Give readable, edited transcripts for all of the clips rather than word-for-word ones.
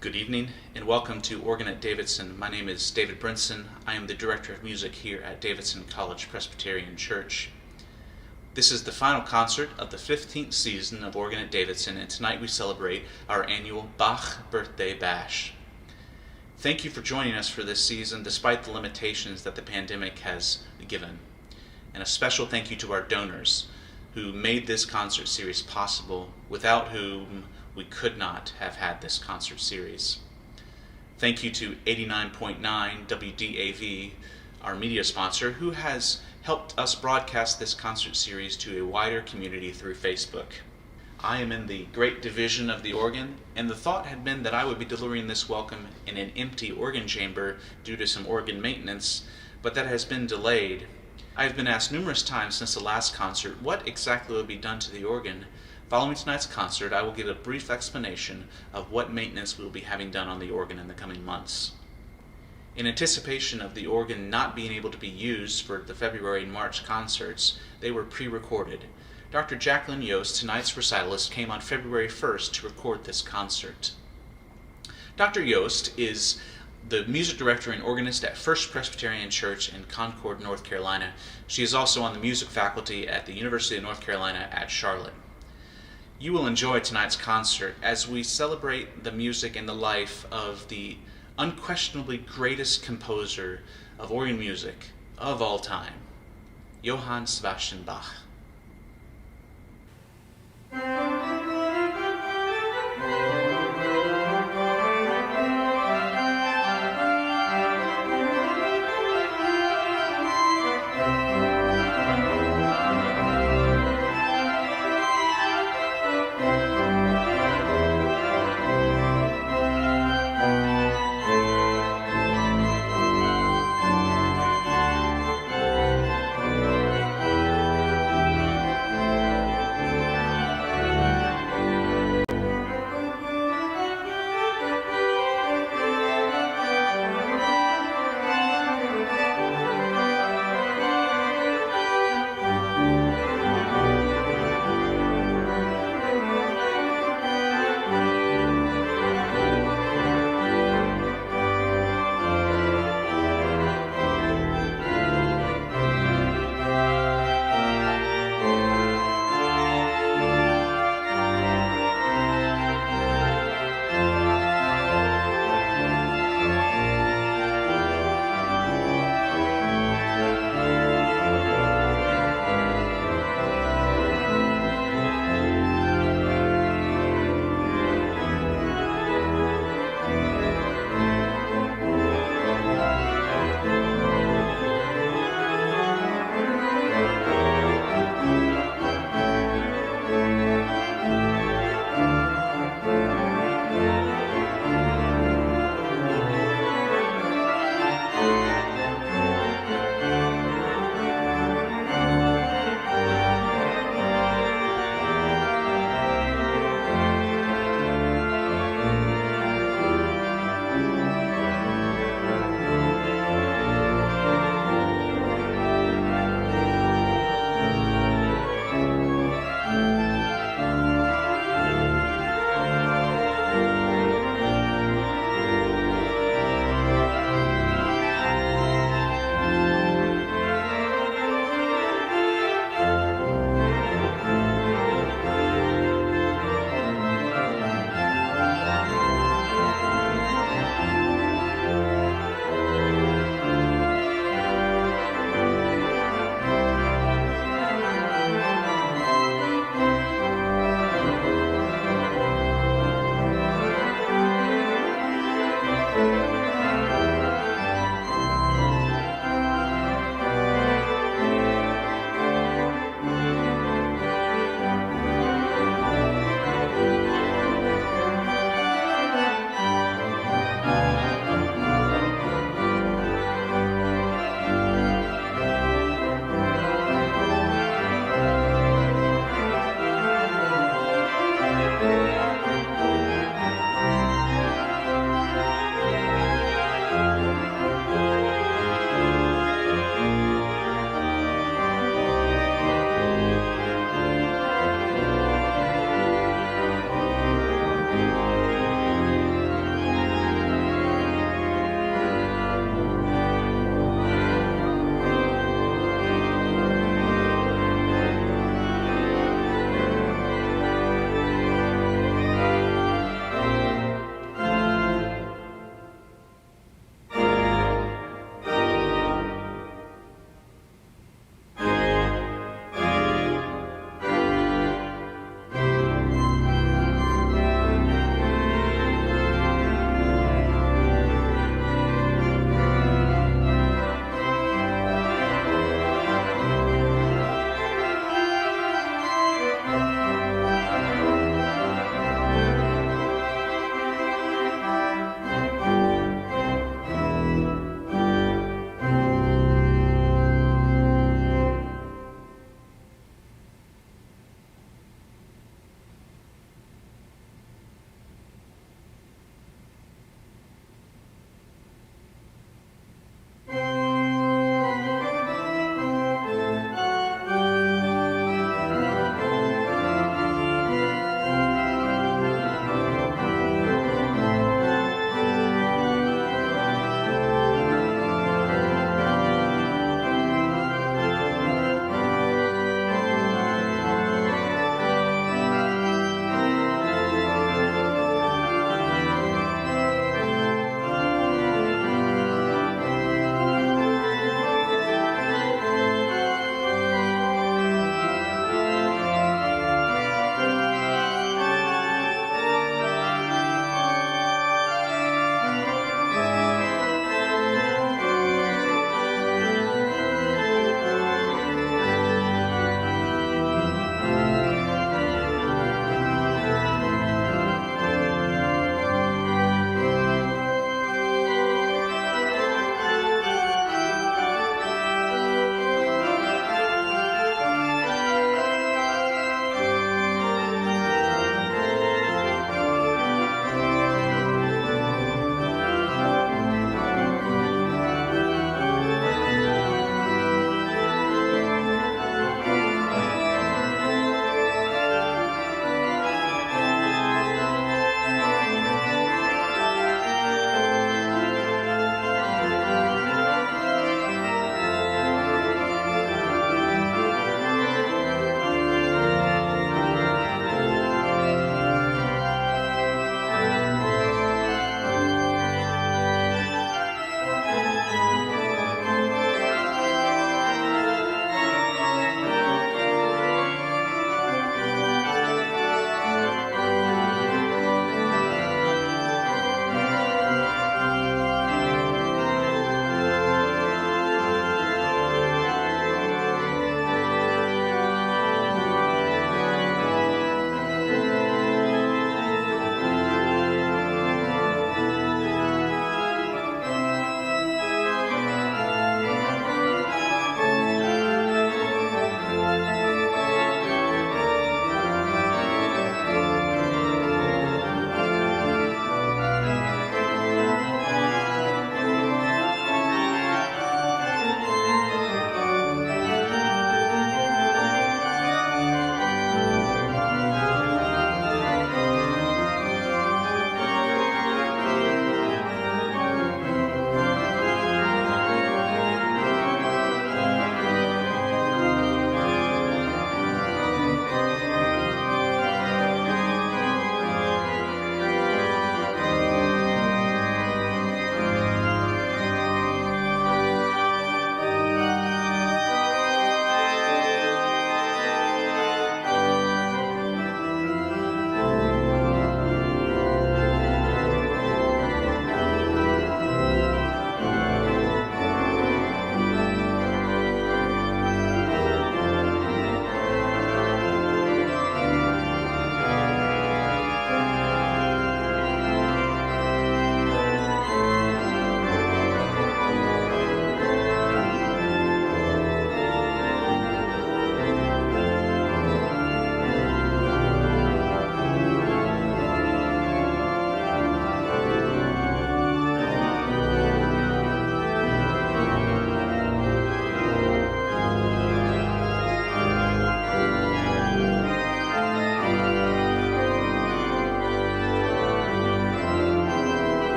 Good evening and welcome to Organ at Davidson. My name is David Brinson. I am the Director of Music here at Davidson College Presbyterian Church. This is the final concert of the 15th season of Organ at Davidson, and tonight we celebrate our annual Bach Birthday Bash. Thank you for joining us for this season despite the limitations that the pandemic has given. And a special thank you to our donors who made this concert series possible, without whom we could not have had this concert series. Thank you to 89.9 WDAV, our media sponsor, who has helped us broadcast this concert series to a wider community through Facebook. I am in the great division of the organ, and the thought had been that I would be delivering this welcome in an empty organ chamber due to some organ maintenance, but that has been delayed. I have been asked numerous times since the last concert what exactly will be done to the organ. Following tonight's concert, I will give a brief explanation of what maintenance we will be having done on the organ in the coming months. In anticipation of the organ not being able to be used for the February and March concerts, they were pre-recorded. Dr. Jacqueline Yost, tonight's recitalist, came on February 1st to record this concert. Dr. Yost is the music director and organist at First Presbyterian Church in Concord, North Carolina. She is also on the music faculty at the University of North Carolina at Charlotte. You will enjoy tonight's concert as we celebrate the music and the life of the unquestionably greatest composer of organ music of all time, Johann Sebastian Bach.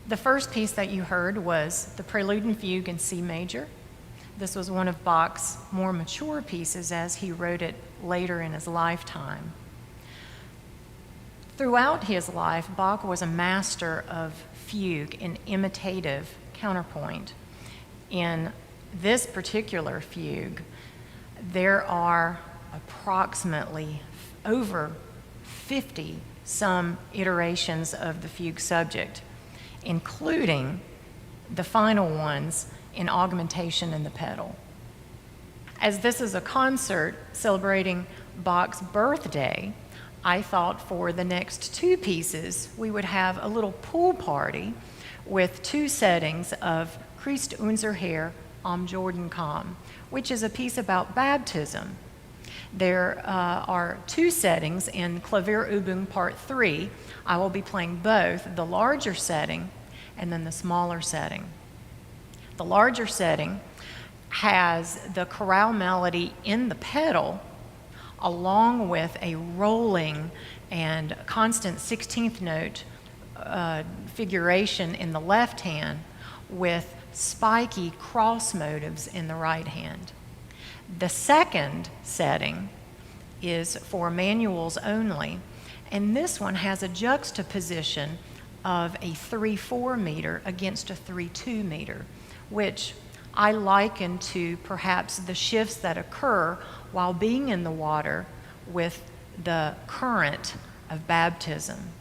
The first piece that you heard was the Prelude and Fugue in C major. This was one of Bach's more mature pieces as he wrote it later in his lifetime. Throughout his life, Bach was a master of fugue and imitative counterpoint. In this particular fugue, there are approximately over 50 some iterations of the fugue subject, including the final ones in augmentation in the pedal. As this is a concert celebrating Bach's birthday, I thought for the next two pieces we would have a little pool party with two settings of Christ unser Herr am Jordan kam, which is a piece about baptism. There are two settings in Klavierübung Part 3. I will be playing both, the larger setting and then the smaller setting. The larger setting has the chorale melody in the pedal along with a rolling and constant 16th note figuration in the left hand with spiky cross motives in the right hand. The second setting is for manuals only, and this one has a juxtaposition of a 3/4 meter against a 3/2 meter, which I liken to perhaps the shifts that occur while being in the water with the current of baptism.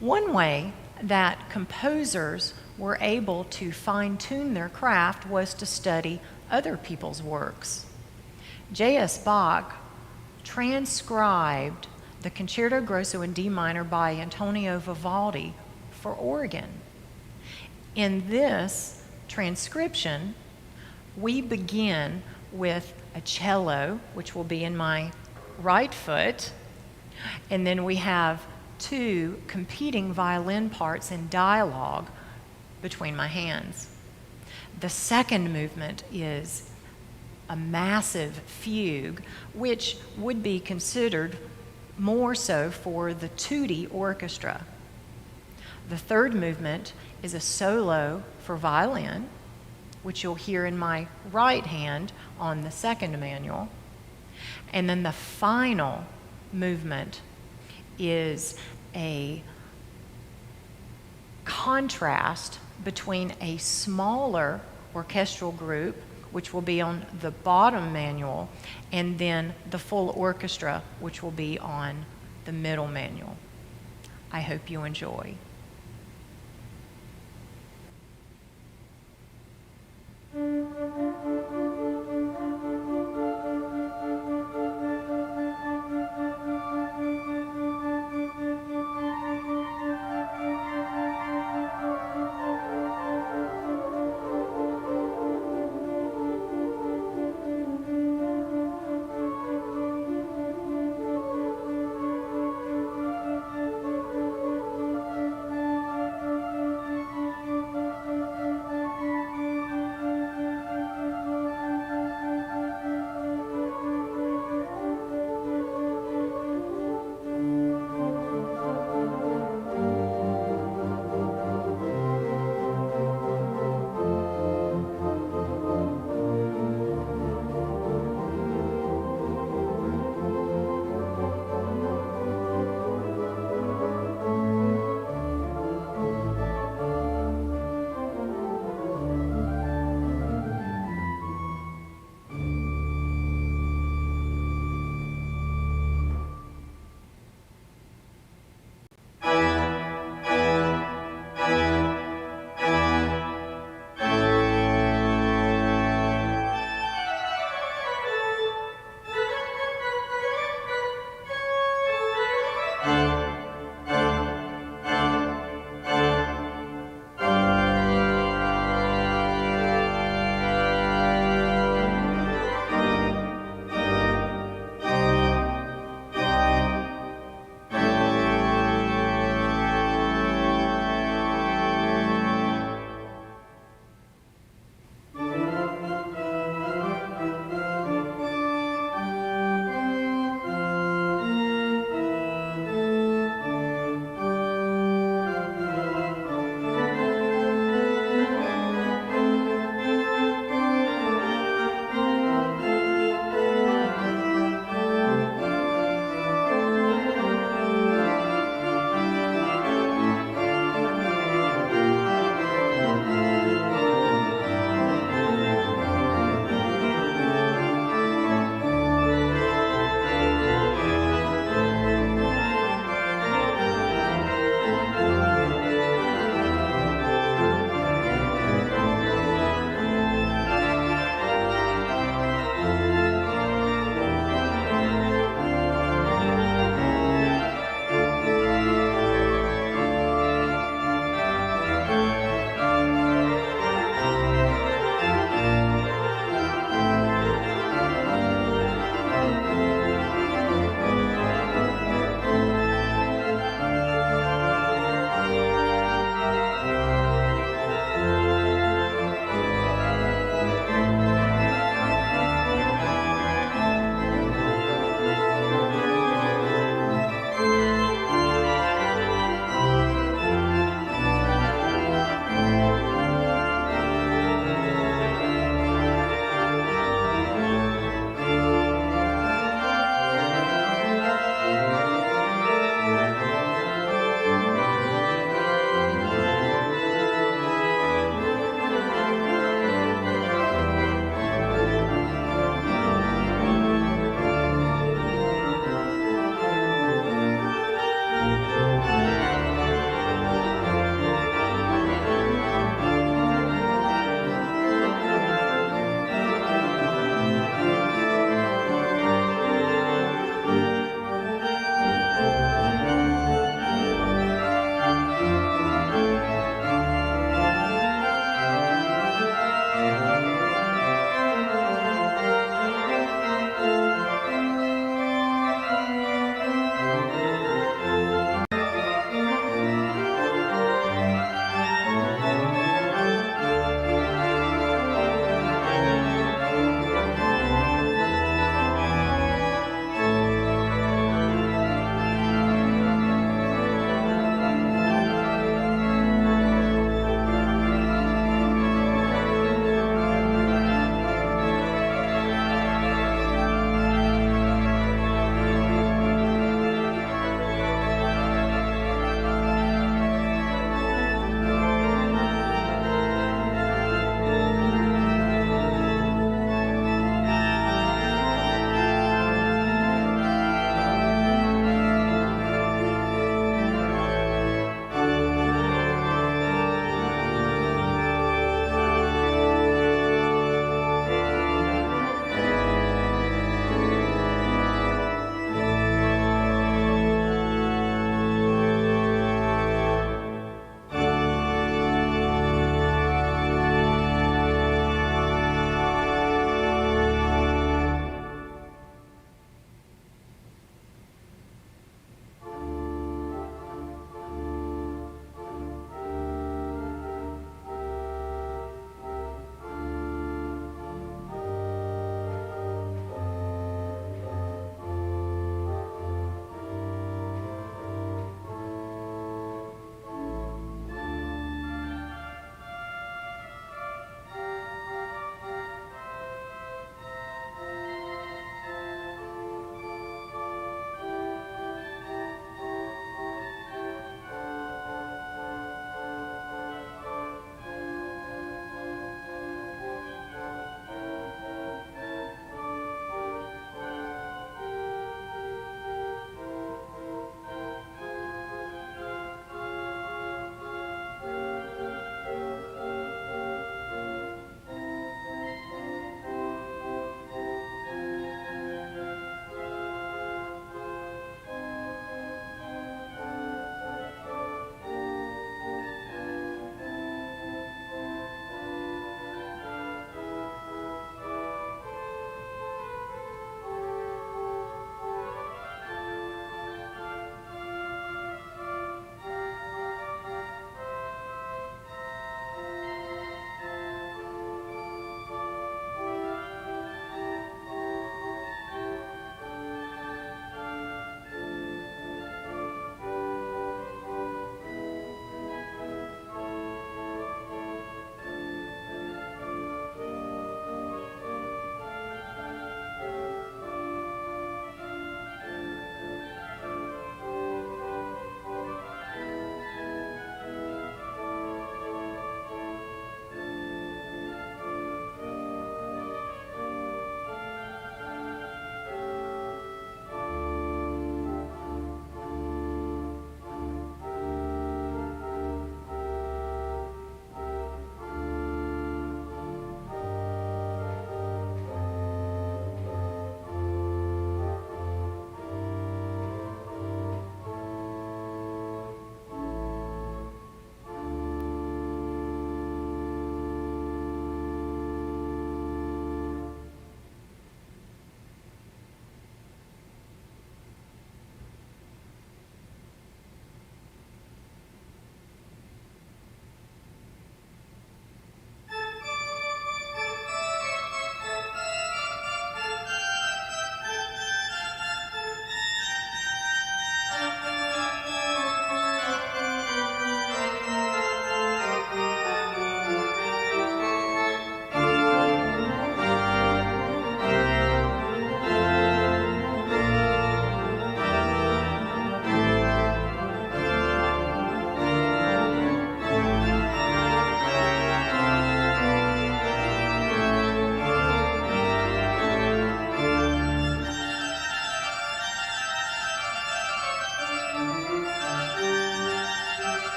One way that composers were able to fine-tune their craft was to study other people's works. J.S. Bach transcribed the Concerto Grosso in D minor by Antonio Vivaldi for organ. In this transcription, we begin with a cello, which will be in my right foot, and then we have two competing violin parts in dialogue between my hands. The second movement is a massive fugue, which would be considered more so for the tutti orchestra. The third movement is a solo for violin, which you'll hear in my right hand on the second manual. And then the final movement is a contrast between a smaller orchestral group, which will be on the bottom manual, and then the full orchestra, which will be on the middle manual. I hope you enjoy.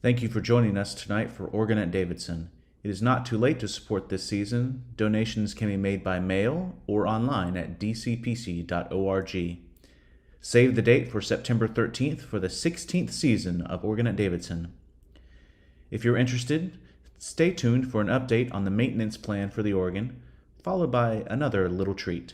Thank you for joining us tonight for Organ at Davidson. It is not too late to support this season. Donations can be made by mail or online at dcpc.org. Save the date for September 13th for the 16th season of Organ at Davidson. If you're interested, stay tuned for an update on the maintenance plan for the organ, followed by another little treat.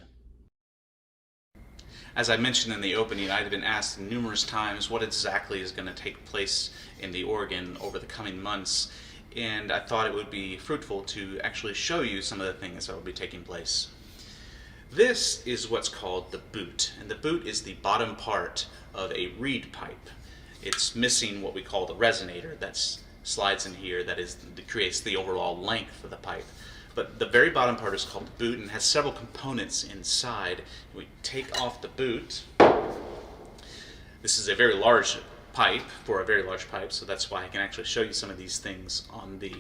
As I mentioned in the opening, I've been asked numerous times what exactly is going to take place in the organ over the coming months, and I thought it would be fruitful to actually show you some of the things that will be taking place. This is what's called the boot, and the boot is the bottom part of a reed pipe. It's missing what we call the resonator that slides in here, that creates the overall length of the pipe. But the very bottom part is called the boot and has several components inside. We take off the boot. This is a very large pipe, for a very large pipe, so that's why I can actually show you some of these things on the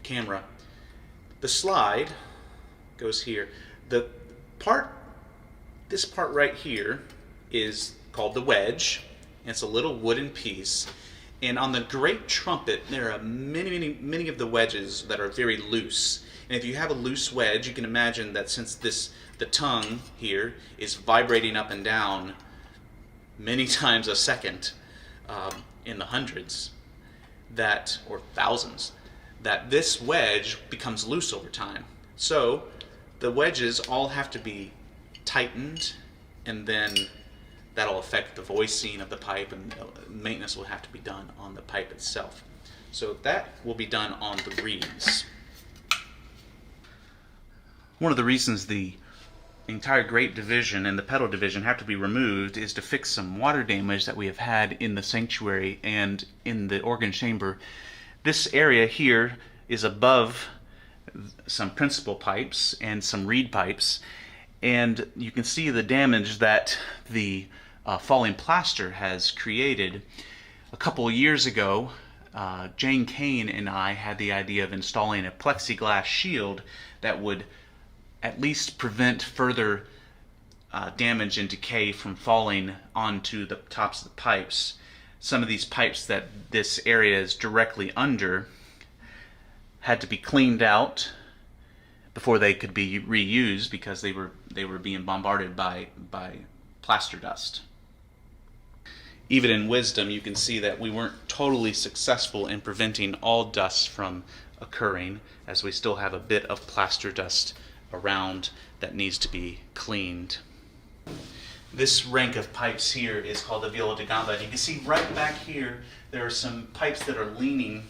camera. The slide goes here. This part right here is called the wedge, and it's a little wooden piece. And on the great trumpet, there are many of the wedges that are very loose. And if you have a loose wedge, you can imagine that since the tongue here is vibrating up and down many times a second, in the hundreds, or thousands, that this wedge becomes loose over time. So the wedges all have to be tightened, and then that'll affect the voicing of the pipe, and maintenance will have to be done on the pipe itself. So that will be done on the reeds. One of the reasons the entire great division and the pedal division have to be removed is to fix some water damage that we have had in the sanctuary and in the organ chamber. This area here is above some principal pipes and some reed pipes, and you can see the damage that the falling plaster has created. A couple of years ago, Jane Kane and I had the idea of installing a plexiglass shield that would at least prevent further damage and decay from falling onto the tops of the pipes. Some of these pipes that this area is directly under had to be cleaned out before they could be reused because they were being bombarded by plaster dust. Even in wisdom, you can see that we weren't totally successful in preventing all dust from occurring, as we still have a bit of plaster dust around that needs to be cleaned. This rank of pipes here is called the viola da gamba, and you can see right back here there are some pipes that are leaning.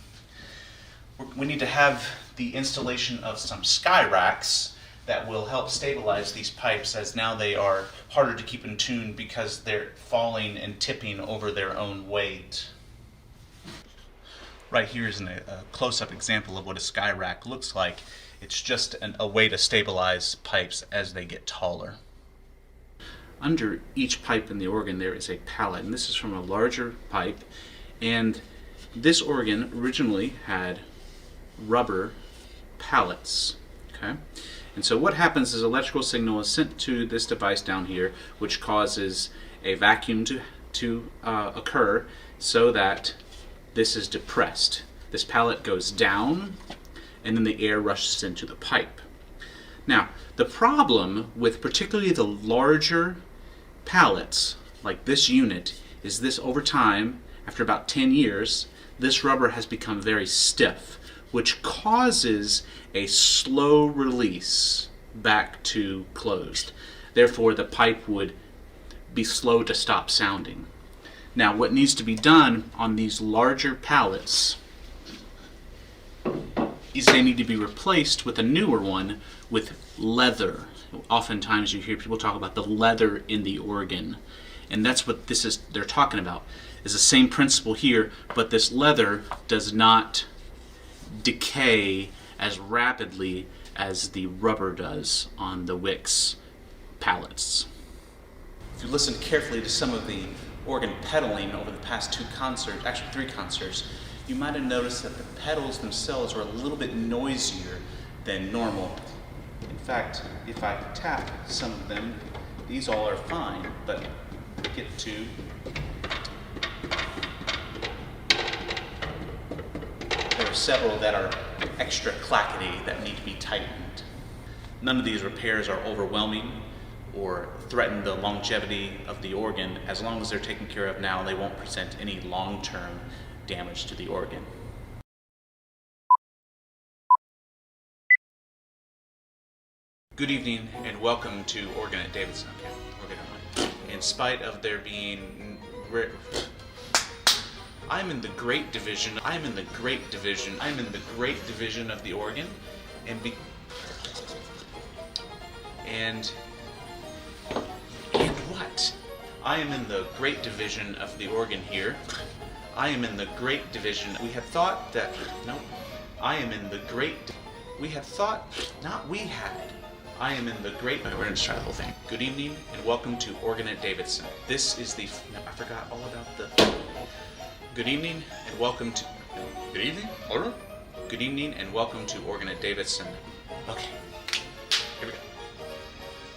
We need to have the installation of some sky racks that will help stabilize these pipes, as now they are harder to keep in tune because they're falling and tipping over their own weight. Right here is a close-up example of what a sky rack looks like. It's just a way to stabilize pipes as they get taller. Under each pipe in the organ there is a pallet, and this is from a larger pipe. And this organ originally had rubber pallets. Okay? And so what happens is electrical signal is sent to this device down here, which causes a vacuum to occur so that this is depressed. This pallet goes down, and then the air rushes into the pipe. Now, the problem with particularly the larger pallets, like this unit, is this over time, after about 10 years, this rubber has become very stiff, which causes a slow release back to closed. Therefore, the pipe would be slow to stop sounding. Now, what needs to be done on these larger pallets is they need to be replaced with a newer one with leather. Oftentimes you hear people talk about the leather in the organ, and that's what this is they're talking about. Is the same principle here, but this leather does not decay as rapidly as the rubber does on the Wix pallets. If you listen carefully to some of the organ pedaling over the past 2 concerts, actually 3 concerts, you might have noticed that the pedals themselves are a little bit noisier than normal. In fact, if I tap some of them, these all are fine, but get to are several that are extra clackety that need to be tightened. None of these repairs are overwhelming or threaten the longevity of the organ. As long as they're taken care of now, they won't present any long-term damage to the organ. Good evening and welcome to Organ at Davidson. Okay, we're good. In spite of there being... I'm in the great division. I'm in the great division. I'm in the great division of the organ. And what? I am in the great division of the organ here. I am in the great division. We had thought that... No. I am in the great... We had thought... Not we had. I am in the great... Okay, we're going to try the whole thing. Good evening and welcome to Organ at Davidson. This is the... No, I forgot all about the... Good evening and welcome to... No. Good evening? Order? Good evening and welcome to Organ at Davidson. Okay. Here we go.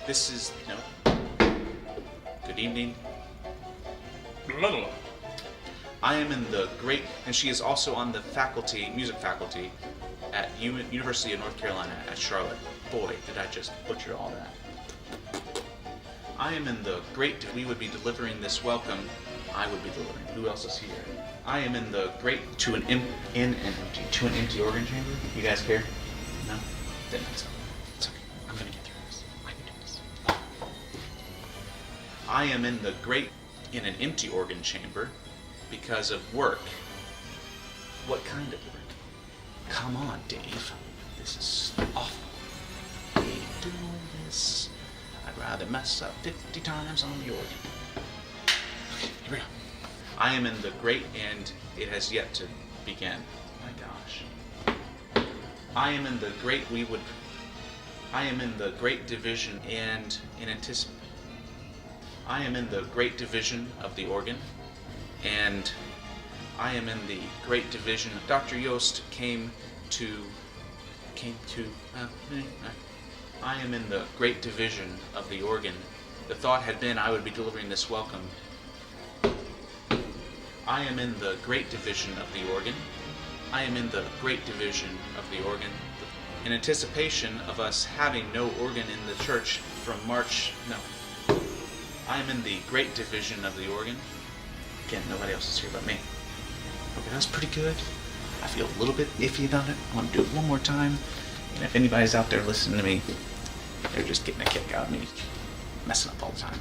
This is... No. Good evening. I am in the great... And she is also on the faculty, music faculty, at University of North Carolina at Charlotte. Boy, did I just butcher all that. I am in the great... We would be delivering this welcome. I would be delivering. Who else is here? I am in the great... To an empty organ chamber. You guys care? No? Didn't think so. It's okay. I'm gonna get through this. I can do this. I am in the great... In an empty organ chamber because of work. What kind of work? Come on, Dave. This is awful. I hate doing this. I'd rather mess up 50 times on the organ. Okay, here we go. I am in the great, and it has yet to begin. My gosh. I am in the great, I am in the great division and in anticipation. I am in the great division of the organ, and I am in the great division. Dr. Yost I am in the great division of the organ. The thought had been I would be delivering this welcome. I am in the great division of the organ. I am in the great division of the organ. In anticipation of us having no organ in the church from March, no. I am in the great division of the organ. Again, nobody else is here but me. Okay, that was pretty good. I feel a little bit iffy about it. I want to do it one more time. And if anybody's out there listening to me, they're just getting a kick out of me messing up all the time.